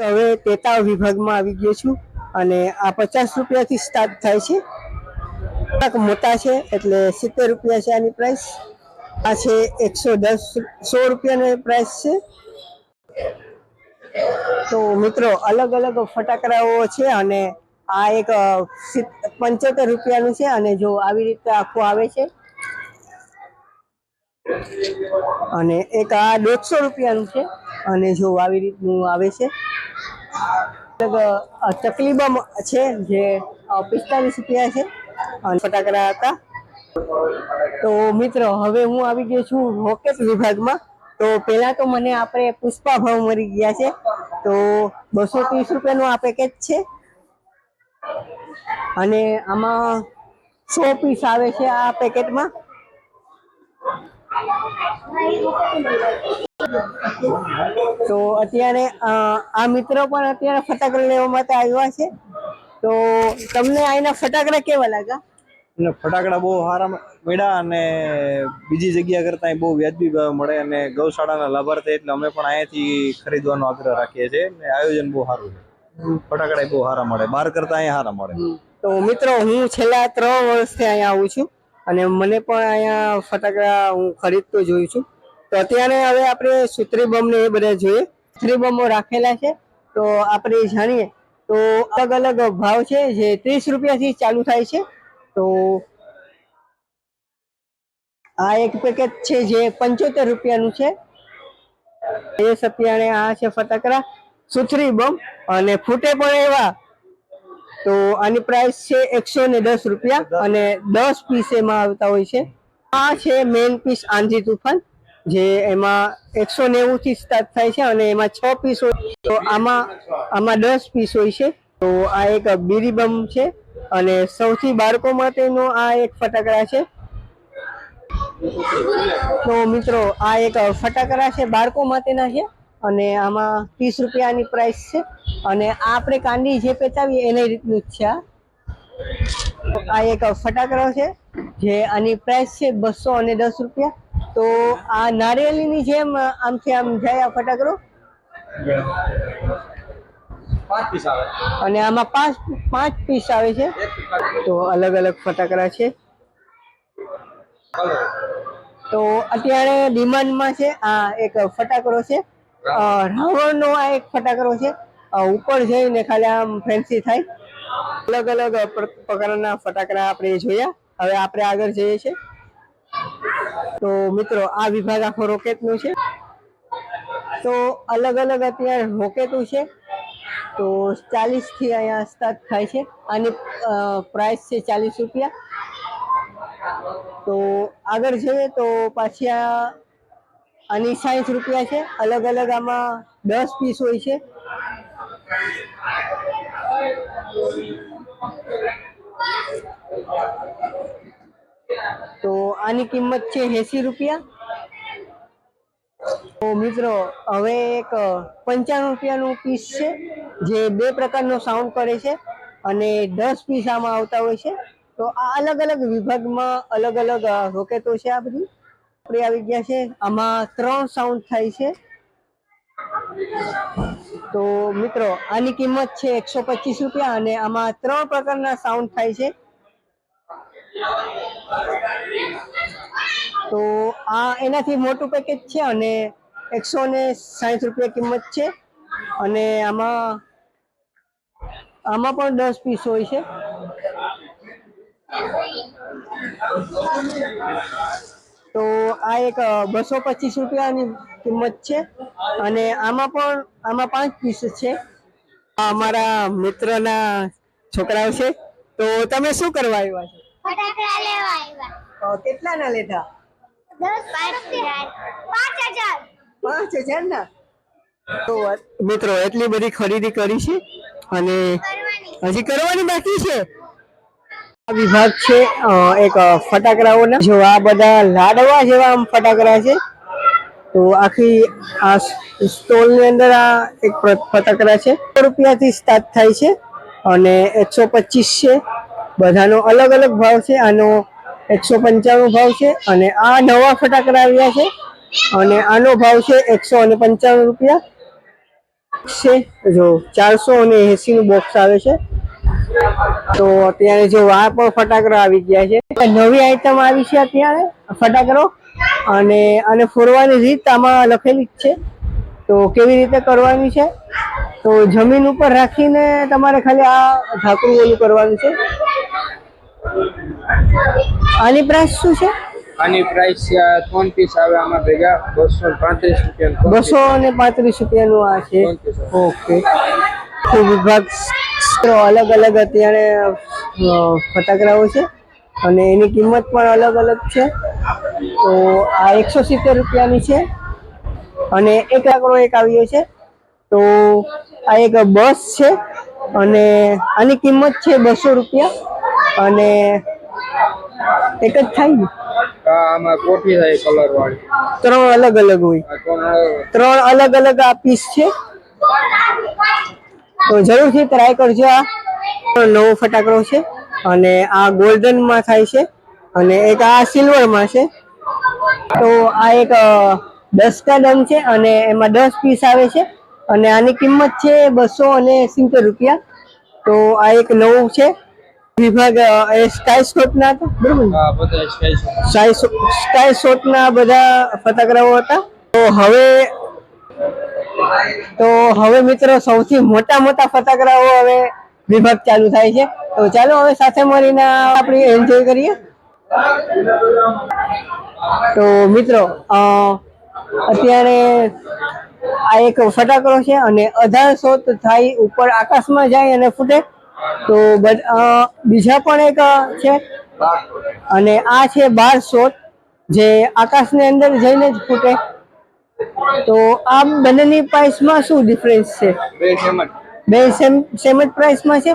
હવે તેતા વિભાગમાં આવી ગયો છું અને આ 50 રૂપિયાથી સ્ટાર્ટ થાય છે. મોટા છે એટલે 70 રૂપિયા છે આની પ્રાઇસ. આ છે 110 રૂપિયાની પ્રાઇસ છે. તો મિત્રો અલગ અલગ ફટાકડાઓ છે અને આ એક 75 રૂપિયાનું છે અને જો આવી રીતે આખું આવે છે. અને એક આ 150 રૂપિયાનું છે અને જો આવી રીતનું આવે છે. ચકલી બમ છે જે 45 રૂપિયા છે અને ફટાકડા હતા. તો મિત્રો હવે હું આવી ગયો છું રોકેટ વિભાગમાં. તો પેલા તો મને આપણે પુષ્પા ભાવ મળી ગયા છે. તો 230 રૂપિયાનું આ પેકેજ છે અને આમાં 100 પીસ આવે છે આ પેકેટમાં. તો અત્યારે આ મિત્રો પણ અત્યારે ફટાકડા લેવા માટે આવ્યા છે. તો તમને આના ફટાકડા કેવા લાગ્યા? ફટાકડા બહુ સારા મળ્યા અને બીજી જગ્યા કરતા બહુ વ્યાજબી ભાવે મળે અને ગૌશાળાના લાભાર્થી એટલે અમે પણ અહીંયાથી ખરીદવાનો આગ્રહ રાખીએ છીએ અને આયોજન બહુ સારું છે. ફટાકડા બહુ સારા મળે, બહાર કરતા અહીંયા સારા મળે. તો મિત્રો હું છેલ્લા 3 વર્ષથી અહીંયા આવું છું અને મને પણ અહીંયા ફટાકડા હું ખરીદતો જોઉં છું. તો અત્યારે હવે આપણે સુત્રી બમ ને એ બધા જોઈએ. સુત્રી બમો રાખેલા છે તો આપણે જાણીએ તો અલગ અલગ ભાવ છે જે 30 રૂપિયાથી ચાલુ થાય છે. તો આ એક પેકેટ છે જે 75 રૂપિયાનું છે. એ સત્યાને આ છે ફટાકડા સુથરી બમ અને ફૂટે પણ એવા. તો આની પ્રાઇસ છે 110 રૂપિયા અને 10 પીસ એમાં આવતા હોય છે. આ છે મેઇન પીસ આંધી તુફાન જે એમાં 190 થી સ્ટાર્ટ થાય છે અને એમાં 6 પીસ હોય. તો આમાં 10 પીસ હોય છે. તો આ એક બીરી બમ છે અને સૌથી બાળકો માટેનો આ એક ફટાકડા છે. તો મિત્રો આ એક ફટાકડા છે બાળકો માટેના છે અને આમાં 30 રૂપિયાની પ્રાઇસ છે અને આ આપણે કાંડી જે પેટાવીએ એની રીતનું જ છે. આ એક ફટાકડો છે જે આની પ્રાઇસ છે 210 રૂપિયા. તો આ નારિયેળની જેમ આમથી આમ જાય આ ફટાકડો અને આમાં 5 પીસ આવે છે. તો અલગ અલગ ફટાકડા છે. તો અત્યારે ડિમાન્ડમાં છે આ એક ફટાકડો છે રાવણનો. આ એક ફટાકડો છે ઉપર જઈને ખાલી આમ ફેન્સી થાય. અલગ અલગ પ્રકારના ફટાકડા આપણે જોયા. હવે આપણે આગળ જઈએ છીએ. તો મિત્રો આ વિભાગ આખો રોકેટનો છે. તો અલગ અલગ અત્યારે રોકેટો છે. તો 40 થી અહીંયા સ્ટાર્ટ થાય છે. આની પ્રાઇસ છે 40 રૂપિયા. તો આગળ જઈએ તો પાછી આની 60 રૂપિયા છે. અલગ અલગ આમાં 10 પીસ હોય છે. તો આની કિંમત છે 80 રૂપિયા. તો મિત્રો હવે એક 95 રૂપિયાનું પીસ છે જે 2 પ્રકારનો સાઉન્ડ કરે છે અને 10 પીસ આમાં આવતા હોય છે. તો આ અલગ અલગ વિભાગમાં અલગ અલગ રોકેટો છે. આ બધી આપણે આવી ગયા છે. આમાં 3 સાઉન્ડ થાય છે. તો મિત્રો આની કિંમત છે 125 રૂપિયા અને આમાં 3 પ્રકારના સાઉન્ડ થાય છે. તો આ એનાથી મોટું પેકેજ છે અને 160 રૂપિયા કિંમત છે અને આમાં પણ 10 પીસ હોય છે. તો આ એક 225 રૂપિયાની કિંમત છે અને આમાં 5 પીસ છે. અમારા મિત્રના છોકરાઓ છે. તો તમે શું કરવા આવ્યા છો? ફટાકડા લેવા આવ્યા. કેટલાના લીધા? 5,000 ના. તો મિત્રો એટલી બધી ખરીદી કરી છે અને હજી કરવાની બાકી છે. આ વિભાગ છે એક ફટાકડાઓના. જો આ બધા લાડવા જેવા ફટાકડા છે. તો આખી આ સ્ટોલ ની અંદર આ એક ફટાકડા છે. 100 રૂપિયાથી સ્ટાર્ટ થાય છે અને 125 છે. બધાનો અલગ અલગ ભાવ છે. આનો 195 ભાવ છે અને આ નવા ફટાકડા આવ્યા છે અને આનો ભાવ છે 195 રૂપિયા. છે જો 480 નું બોક્સ આવે છે. તો અત્યારે જો આ પણ ફટાકડા આવી ગયા છે. નવી આઈટમ આવી છે અત્યારે ફટાકડો, અને ફોડવાની રીત આમાં લખેલી જ છે. તો કેવી રીતે કરવાની છે, તો જમીન ઉપર રાખીને તમારે ખાલી આ ઢાંકણું ઓલું કરવાનું છે. આની પ્રાઇસ શું છે? આની પ્રાઇસ 3 પીસ આવે આમાં ભેગા 235 રૂપિયાનું આ છે. ઓકે. તો વિભાગ અલગ અલગ અત્યારે ફટાકડાઓ છે અને એની કિંમત પણ અલગ અલગ છે. તો આ 170 રૂપિયાની છે અને એક આંકડો એક આવ્યો છે. તો આ એક બસ છે અને આની કિંમત છે 200 રૂપિયા અને એક જ થાય ને? આમાં કોઠી થાય કલર વાળી. 3 અલગ અલગ હોય, 3 અલગ અલગ આ પીસ છે. તો જરૂરથી ટ્રાય કરજો. આ નવો ફટાકડો છે અને આ ગોલ્ડન માં થાય છે અને એક આ સિલ્વર માં છે. તો આ એક 10 કા ડન છે અને એમાં 10 પીસ આવે છે અને આની કિંમત છે 270 રૂપિયા. તો આ એક નવું છે વિભાગ. સ્કાય શોટ ના હતા, બરોબર? હા, બધા સ્કાય શોટ ના બધા ફટાકડાઓ હતા. તો હવે મિત્રો સૌથી મોટા મોટા ફટાકડાઓ હવે વિભાગ ચાલુ થાય છે. તો ચાલો હવે સાથે મળીને આપણે એન્જોય કરીએ. તો મિત્રો અત્યારે આ એક ફટાકડો છે અને 1800 થાય ઉપર આકાશમાં જાય અને ફૂટે. તો બીજા પણ એક છે અને આ છે 1200 જે આકાશની અંદર જઈને જ ફૂટે. તો આ બંનેની પ્રાઇસમાં શું ડિફરન્સ છે? બે સેમ જ પ્રાઇસમાં છે.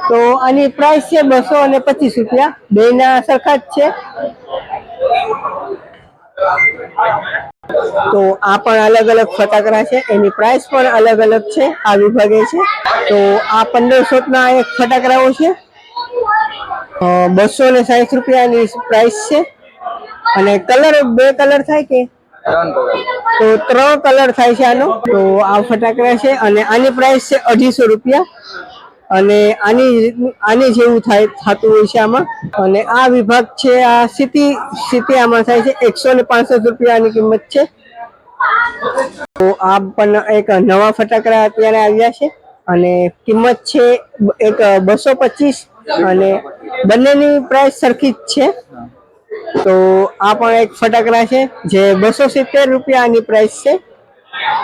તો આની પ્રાઇસ છે 225 રૂપિયા. બેના સરખા જ છે. તો આ પણ અલગ અલગ ફટાકડા છે, એની પ્રાઇસ પણ અલગ અલગ છે. આ વિભાગે છે. તો આ 1500 ના એક ફટાકડાઓ છે. 260 રૂપિયાની પ્રાઇસ છે અને કલર 2 કલર થાય કે તો 3 કલર થાય છે આનો. તો આ ફટાકડા છે અને આની પ્રાઇસ છે 250 રૂપિયા અને આની જેવું થતું હોય છે આમાં. અને આ વિભાગ છે આ સિટી આમાં થાય છે. 165 રૂપિયાની કિંમત છે. તો આ પણ એક નવા ફટાકડા અત્યારે આવ્યા છે અને કિંમત છે એક 225 અને બંનેની પ્રાઇસ સરખી જ છે. તો આ પણ એક ફટાકડા છે જે 270 રૂપિયાની પ્રાઇસ છે.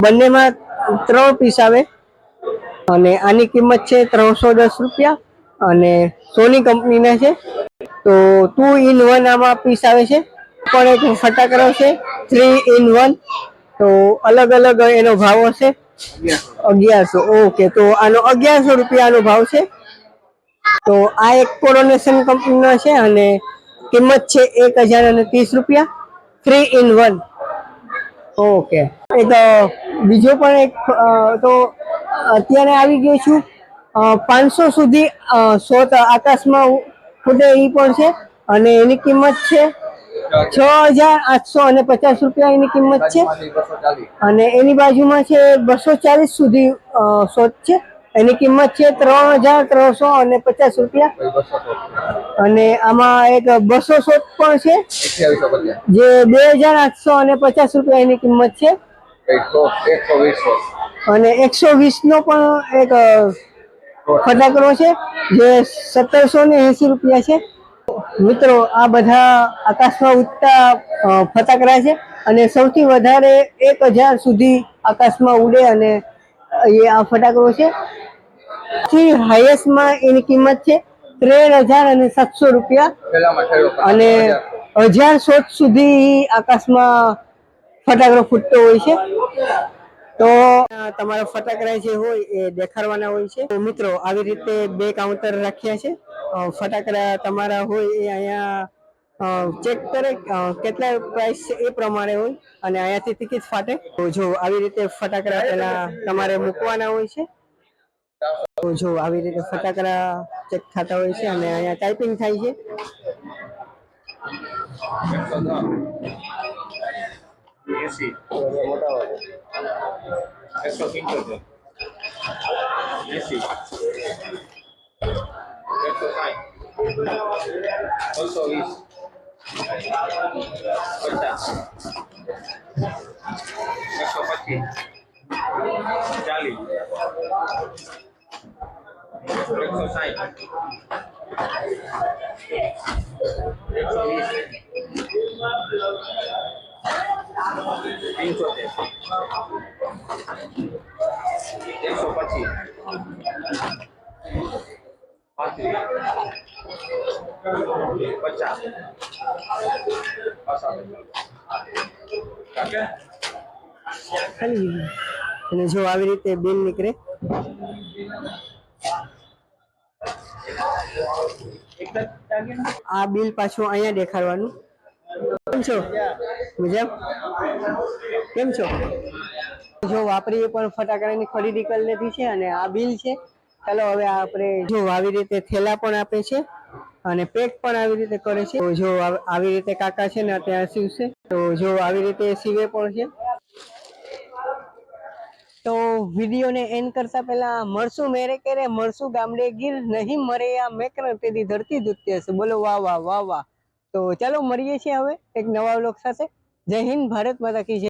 બંનેમાં 3 પીસ આવે અને આની કિંમત છે 310 રૂપિયા અને સોની કંપનીના છે. તો 2 in 1 આમાં પીસ આવે છે. પણ એક ફટાકડો છે 3 in 1. તો અલગ અલગ એનો ભાવ હશે. 1100. ઓકે. તો આનો 1100 રૂપિયાનો ભાવ છે. તો આ એક કોરોનેશન કંપનીનો છે અને કિંમત છે 1030 રૂપિયા 3 in 1. ઓકે. એક બીજો પણ એક તો અત્યારે આવી ગયો છું 500 સુધી શોટ આકાશમાં ફૂટે એ પણ છે અને એની કિંમત છે 6850 રૂપિયા એની કિંમત છે. અને એની બાજુમાં છે 240 સુધી શોટ છે. એની કિંમત છે 3350 રૂપિયા અને આમાં એક 200 શોટ પણ છે જે 2850 રૂપિયા એની કિંમત છે. અને 120 નો પણ એક ફટાકડો છે જે 1780 રૂપિયા છે. મિત્રો આ બધા આકાશમાં ઉડતા ફટાકડા છે અને સૌથી વધારે 1000 સુધી આકાશમાં ઉડે અને એ આ ફટાકડો છે. હાઈએસ્ટમાં એની કિંમત છે 13700 રૂપિયા અને 1000 શોટ સુધી આકાશમાં ફટાકડો ફૂટતો હોય છે. તો તમારા ફટાકડા જે હોય એ દેખાડવાના હોય છે. તો મિત્રો આવી રીતે 2 કાઉન્ટર રાખ્યા છે. ફટાકડા તમારા હોય એ અહીંયા ચેક કરે કેટલા પ્રાઇસ છે એ પ્રમાણે હોય અને અહીંયાથી ટિકિટ ફાટે. તો જો આવી રીતે ફટાકડા પેલા તમારે મૂકવાના હોય છે. તો જો આવી રીતે ફટાકડા ચેક થતા હોય છે અને અહીંયા ટાઈપિંગ થાય છે. 175 80 160 ખાલી અને જો આવી રીતે બિલ નીકળે. આ બિલ પાછું અહીંયા દેખાડવાનું. કેમ છો? મજા? કેમ છો? જો વાપરીએ પણ ફટાકડાની ખરીદી કરી લીધી છે અને આ બિલ છે. ચાલો હવે આપણે જો આવી રીતે થેલા પણ આપે છે અને પેક પણ આવી રીતે કરે છે. તો જો આવી રીતે કાકા છે ને ત્યાં સીવશે. તો જો આવી રીતે સીવે પણ છે. તો વિડીયોને એન્ડ કરતા પહેલા મળશું મેરે કેરે, મળશું ગામડે ગીર, નહીં મરે આ મેકર તેની ધરતી દુત્ય છે. બોલો વાહ વાહ વાહ વાહ. તો ચાલો મળીએ છીએ હવે એક નવા વ્લોગ સાથે. જય હિન્દ, ભારત માતા કી જય.